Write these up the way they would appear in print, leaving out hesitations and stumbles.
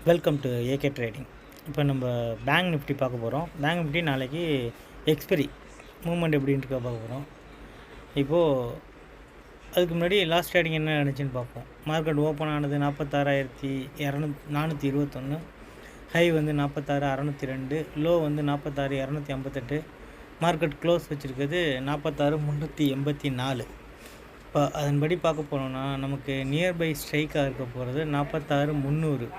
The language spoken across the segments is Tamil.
Welcome to AK trading. இப்போ நம்ம பேங்க் நிஃப்டி பார்க்க போகிறோம். பேங்க் நிஃப்டி நாளைக்கு எக்ஸ்பெரி மூவ்மெண்ட் எப்படின்னு இருக்க பார்க்க போகிறோம். இப்போது அதுக்கு முன்னாடி லாஸ்ட் ட்ரேடிங் என்ன நினச்சின்னு பார்ப்போம். மார்க்கெட் ஓப்பன் ஆனது 46,421, ஹை வந்து 46,602, லோ வந்து 46,258, மார்க்கெட் க்ளோஸ் வச்சுருக்கிறது 46,384. இப்போ அதன்படி பார்க்க போனோன்னா நமக்கு நியர்பை ஸ்ட்ரைக்காக இருக்க போகிறது 46,300.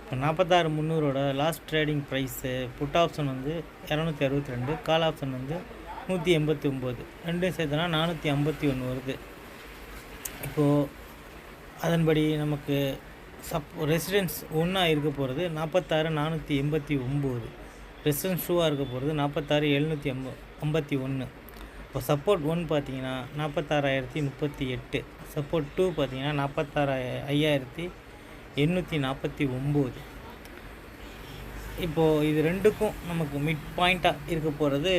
இப்போ 46,300ஓட last trading price put option வந்து 262, கால் ஆப்ஷன் வந்து 189, ரெண்டும் சேர்த்தனா 451 வருது. இப்போது அதன்படி நமக்கு ரெசிடென்ஸ் 1 இருக்க போகிறது 46,489, ரெசிடென்ஸ் 2 இருக்க போகிறது 46,751. இப்போ சப்போர்ட் 1 பார்த்தீங்கன்னா 46,038, சப்போர்ட் 2 பார்த்தீங்கன்னா 46,549. இப்போது இது ரெண்டுக்கும் நமக்கு மிட் பாயிண்ட்டாக இருக்க போகிறது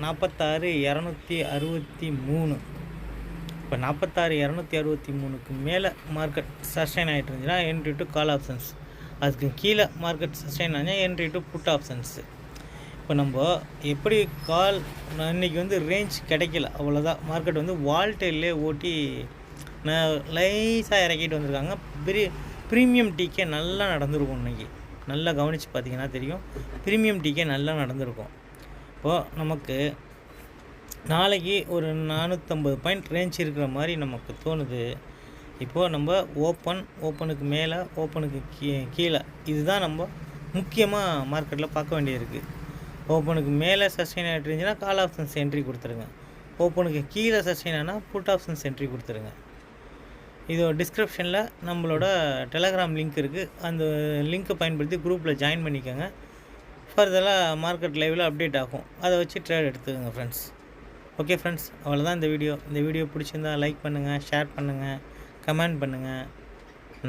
46,263. இப்போ 46,263க்கு மேலே மார்க்கெட் சஸ்டைன் ஆகிட்டு இருந்துச்சுன்னா என்ட்ரி டு கால் ஆப்ஷன்ஸ், அதுக்கு கீழே மார்க்கெட் சஸ்டைன் ஆனால் என்ட்ரி டு புட் ஆப்ஷன்ஸு. இப்போ நம்ம எப்படி கால் இன்றைக்கி வந்து ரேஞ்ச் கிடைக்கல, அவ்வளோதான். மார்க்கெட் வந்து வால்டேல்லே ஓட்டி லைஸாக இறக்கிட்டு வந்திருக்காங்க. ப்ரீமியம் டிகே நல்லா நடந்திருக்கும். இன்றைக்கி நல்லா கவனித்து பார்த்தீங்கன்னா தெரியும், ப்ரீமியம் டிகே நல்லா நடந்திருக்கும். இப்போது நமக்கு நாளைக்கு ஒரு 450 பாயிண்ட் ரேஞ்ச் இருக்கிற மாதிரி நமக்கு தோணுது. இப்போது நம்ம ஓப்பனுக்கு மேலே, ஓப்பனுக்கு கீழே, இதுதான் நம்ம முக்கியமாக மார்க்கெட்டில் பார்க்க வேண்டியிருக்கு. ஓப்பனுக்கு மேலே சஸ்டெயின் ஆகிட்டு இருந்துச்சுன்னா கால் ஆப்ஷன்ஸ் என்ட்ரி கொடுத்துருங்க. ஓப்பனுக்கு கீழே சஸ்டெயின் ஆனால் புட் ஆப்ஷன்ஸ் என்ட்ரி கொடுத்துருங்க. இது டிஸ்கிரிப்ஷனில் நம்மளோட டெலகிராம் லிங்க் இருக்குது. அந்த லிங்க்கை பயன்படுத்தி குரூப்பில் ஜாயின் பண்ணிக்கோங்க. ஃபர்தராக மார்க்கெட் லைவில் அப்டேட் ஆகும், அதை வச்சு ட்ரேட் எடுத்துக்கோங்க ஃப்ரெண்ட்ஸ். ஓகே ஃப்ரெண்ட்ஸ், அவ்வளோதான் இந்த வீடியோ பிடிச்சிருந்தால் லைக் பண்ணுங்கள், ஷேர் பண்ணுங்கள், கமெண்ட் பண்ணுங்கள்.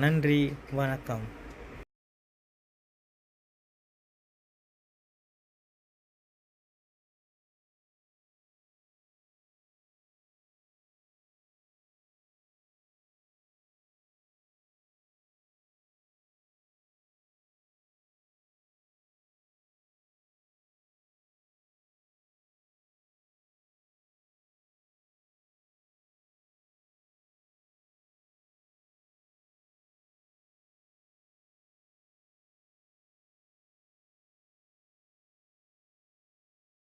நன்றி, வணக்கம்.